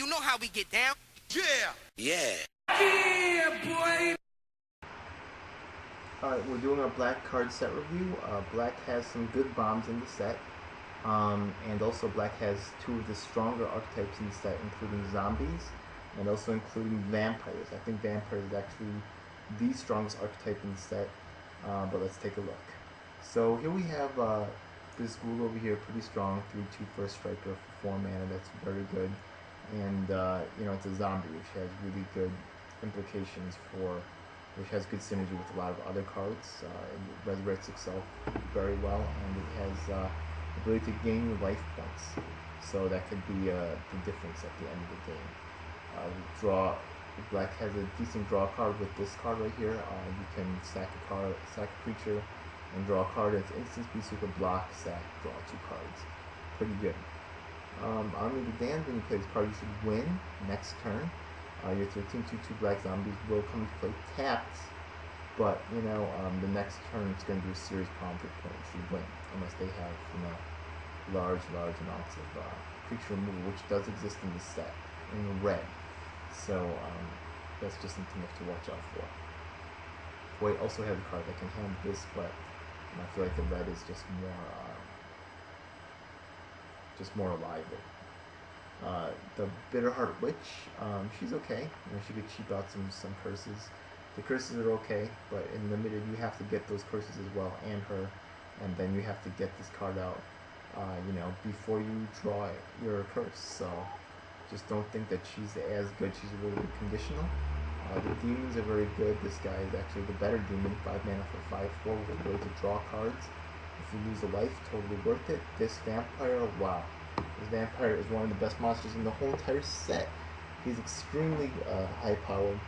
You know how we get down. Yeah. Yeah. Yeah, boy. Alright, we're doing a black card set review. Black has some good bombs in the set. And also black has two of the stronger archetypes in the set, including zombies and also including vampires. I think vampire is actually the strongest archetype in the set, but let's take a look. So here we have this ghoul over here, pretty strong, 3/2 first striker for 4 mana, that's very good. And you know, it's a zombie, which has really good implications for, which has good synergy with a lot of other cards. It resurrects itself very well, and it has ability to gain your life points, so that could be the difference at the end of the game. Black has a decent draw card with this card right here. You can sack a creature, and draw a card. It's instant speed, so you can block, sack, draw 2 cards. Pretty good. Army of the Damned, when you play this card, you should win next turn. Your 13/2/2 black zombies will come to play tapped, but you know, the next turn it's going to do a serious problem for your opponent. You should win, unless they have, you know, large amounts of creature removal, which does exist in the set in red. So that's just something you have to watch out for. White also has a card that can handle this, but I feel like the red is just more reliable. The Bitterheart Witch, she's okay. You know, she could cheap out some curses. The curses are okay, but in limited you have to get those curses as well, and her, and then you have to get this card out, you know, before you draw your curse. So just don't think that she's as good. She's a little bit conditional. The demons are very good. This guy is actually the better demon. 5 mana for 5/4 with a way to draw cards. If you lose a life, totally worth it. This vampire, wow. This vampire is one of the best monsters in the whole entire set. He's extremely high powered.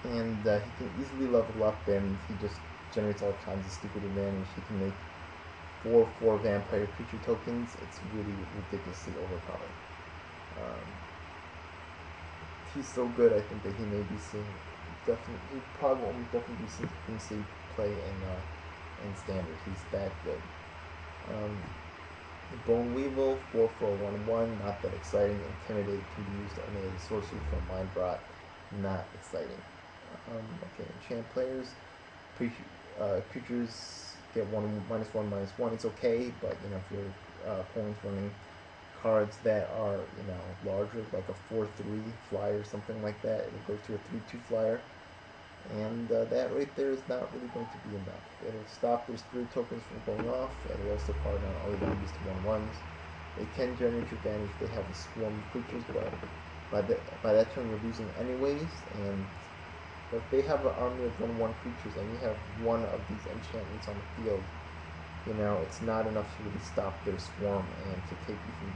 And he can easily level up, and he just generates all kinds of stupid advantage. He can make 4/4 vampire creature tokens. It's really ridiculously overpowered. He's so good, I think that he may be seen, he probably won't definitely be seen play in standard. He's that good. Bone Weevil, 4/4/1/1, not that exciting. Intimidate can be used only as a sorcery for Mind Rot, not exciting. Okay, enchant players, creatures get -1/-1/1. It's okay, but you know, if your opponent's running cards that are, you know, larger, like a 4/3 flyer or something like that, it'll go to a 3/2 flyer, and that right there is not really going to be enough. It'll stop their spirit tokens from going off. It'll also card on all the zombies to 1/1s. They can generate your advantage if they have a swarm of creatures, but by that turn you're losing anyways. And if they have an army of 1/1 creatures and you have one of these enchantments on the field, you know, it's not enough to really stop their swarm and to keep you from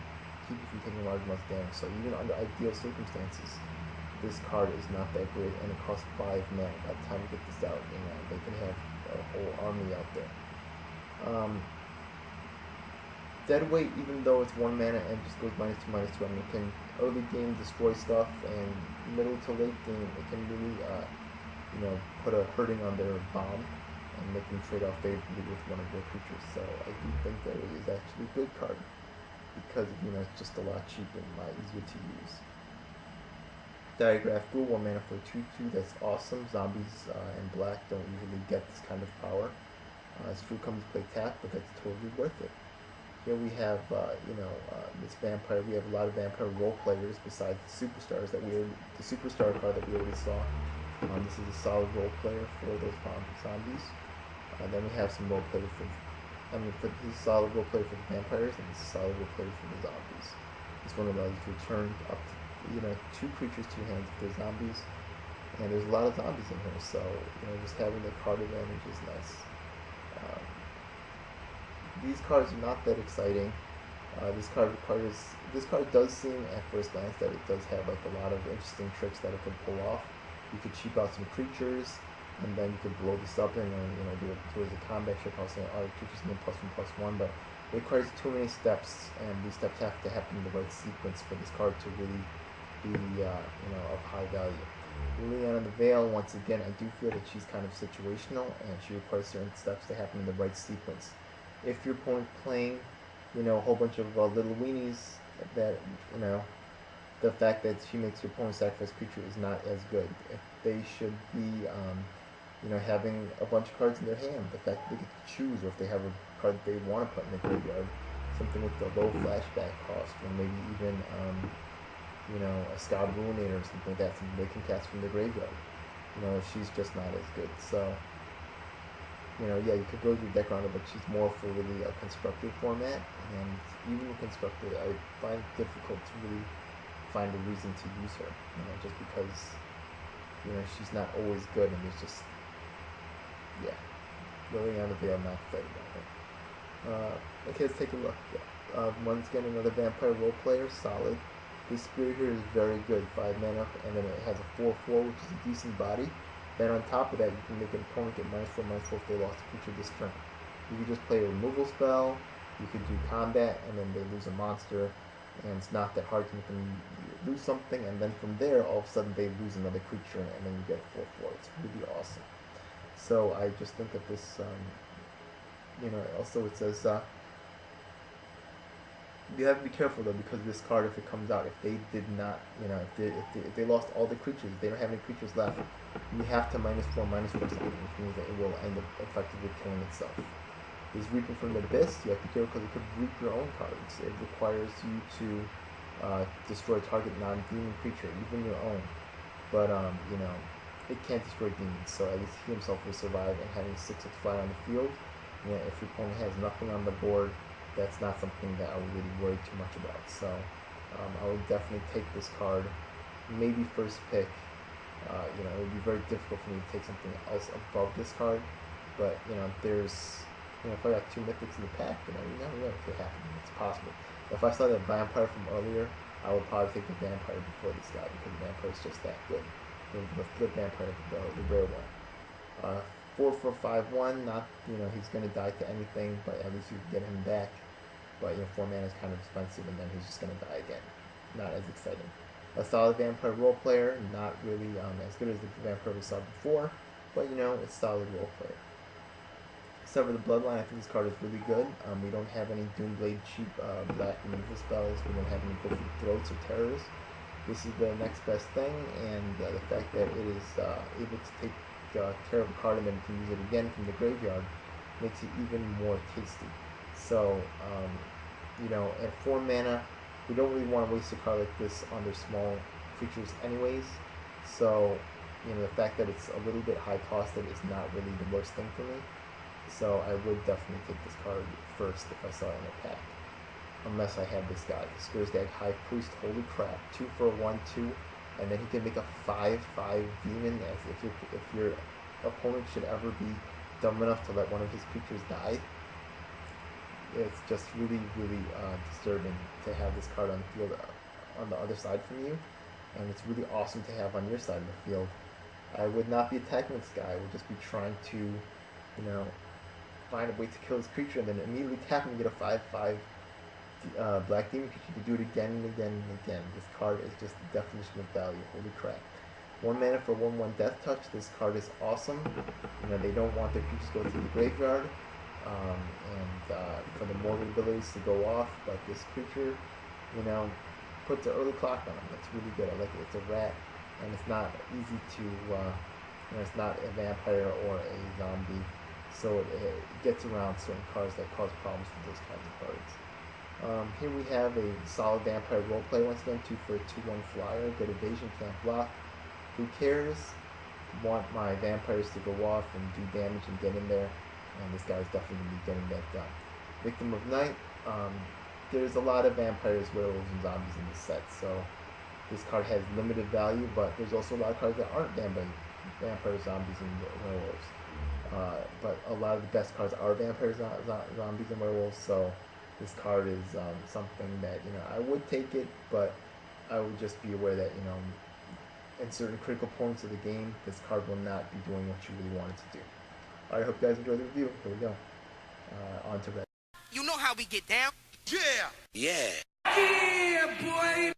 taking large amounts of damage. So even under ideal circumstances, this card is not that great, and it costs 5 mana. By the time you get this out, you know, they can have a whole army out there. Deadweight, even though it's 1 mana and just goes -2/-2, I mean, it can early game destroy stuff, and middle to late game it can really, you know, put a hurting on their bomb and make them trade off favorably with one of their creatures. So I do think that it is actually a good card, because, you know, it's just a lot cheaper and a lot easier to use. Diagraph Ghoul, 1 mana for 2/2, that's awesome. Zombies in black don't usually get this kind of power. It's true, comes to play tap, but that's totally worth it. Here we have, this vampire. We have a lot of vampire role players besides the superstars the superstar card that we already saw. This is a solid role player for those zombies. Then we have some role players this is a solid role player for the vampires, and this is a solid role player for the zombies. This one allows you to return up to, you know, 2 creatures to your hands if they're zombies, and there's a lot of zombies in here, so, you know, just having the card advantage is nice. These cards are not that exciting. This card does seem at first glance that it does have like a lot of interesting tricks that it can pull off. You could cheap out some creatures, and then you could blow this up and then, you know, do it towards the combat trick, also saying, oh, creatures gain +1/+1, but it requires too many steps, and these steps have to happen in the right sequence for this card to really be, you know, of high value. Liliana the Veil, once again, I do feel that she's kind of situational, and she requires certain steps to happen in the right sequence. If your opponent's playing, you know, a whole bunch of little weenies, that you know the fact that she makes your opponent sacrifice creature is not as good. If they should be having a bunch of cards in their hand. The fact that they get to choose, or if they have a card that they want to put in the graveyard, something with the low flashback cost, or maybe even a Scout Ruinator or something like that, something they can cast from the graveyard. She's just not as good. So, yeah, you could build your deck around her, but she's more for really a constructed format. And even constructed, I find it difficult to really find a reason to use her. Just because she's not always good, and there's just Liliana Veil not excited about it. Okay, let's take a look. Once again, another vampire role player, solid. This spirit here is very good, 5 mana, and then it has a 4/4, which is a decent body. Then on top of that, you can make an opponent get -4/-4 if they lost a creature this turn. You can just play a removal spell, you could do combat, and then they lose a monster, and it's not that hard to make them lose something, and then from there, all of a sudden they lose another creature, and then you get 4/4. It's really awesome. So I just think that this, also it says, you have to be careful though, because this card, if it comes out, if they did not, if they lost all the creatures, they don't have any creatures left, you have to -4/-4 something, which means that it will end up effectively killing itself. Is Reaping from the Abyss, you have to be careful because it could reap your own cards. It requires you to destroy target non-demon creature, even your own. But, it can't destroy demons, so at least he himself will survive, and having 6/6 fly on the field, if your opponent has nothing on the board, that's not something that I would really worry too much about. So I would definitely take this card, maybe first pick. It would be very difficult for me to take something else above this card, but there's if I got 2 mythics in the pack, you never know what could happen. It's possible. If I saw that vampire from earlier, I would probably take the vampire before this guy, because the vampire is just that good. The flip vampire, the rare one. 4/4/5/1. Not he's gonna die to anything, but at least you can get him back. But 4 mana is kind of expensive, and then he's just gonna die again. Not as exciting. A solid vampire role player, not really as good as the vampire we saw before, but it's solid role player. Sever the Bloodline, I think this card is really good. We don't have any Doomblade cheap black removal spells. We don't have any Go for Throats or Terrors. This is the next best thing, and the fact that it is able to take care of a card and then can use it again from the graveyard makes it even more tasty. So, at 4 mana, we don't really want to waste a card like this on their small creatures anyways. So, the fact that it's a little bit high costed is not really the worst thing for me. So I would definitely take this card first if I saw it in a pack. Unless I have this guy, Skursdag High Priest, holy crap, 2 for a 1/2, and then he can make a 5/5 demon, as if your opponent should ever be dumb enough to let one of his creatures die. It's just really, really disturbing to have this card on the field on the other side from you, and it's really awesome to have on your side of the field. I would not be attacking this guy. I would just be trying to, find a way to kill this creature, and then immediately tap him and get a 5/5 black demon creature. You can do it again and again and again. This card is just the definition of value. Holy crap. 1 mana for 1/1 Death Touch. This card is awesome. They don't want their creatures to go through the graveyard, and for the mortal abilities to go off, but this creature, puts an early clock on him. It's really good. I like it. It's a rat, and it's not easy to, it's not a vampire or a zombie, so it gets around certain cards that cause problems with those kinds of cards. Here we have a solid vampire roleplay once again, 2 for a 2/1 flyer, good evasion, can't block. Who cares? Want my vampires to go off and do damage and get in there, and this guy's definitely going to be getting that done. Victim of Night, there's a lot of vampires, werewolves, and zombies in this set, so this card has limited value, but there's also a lot of cards that aren't vampires, zombies, and werewolves. But a lot of the best cards are vampires, zombies, and werewolves, so this card is something that, I would take it, but I would just be aware that, in certain critical points of the game, this card will not be doing what you really want it to do. Alright, I hope you guys enjoyed the review. Here we go. On to Red. You know how we get down? Yeah. Yeah. Yeah, boy.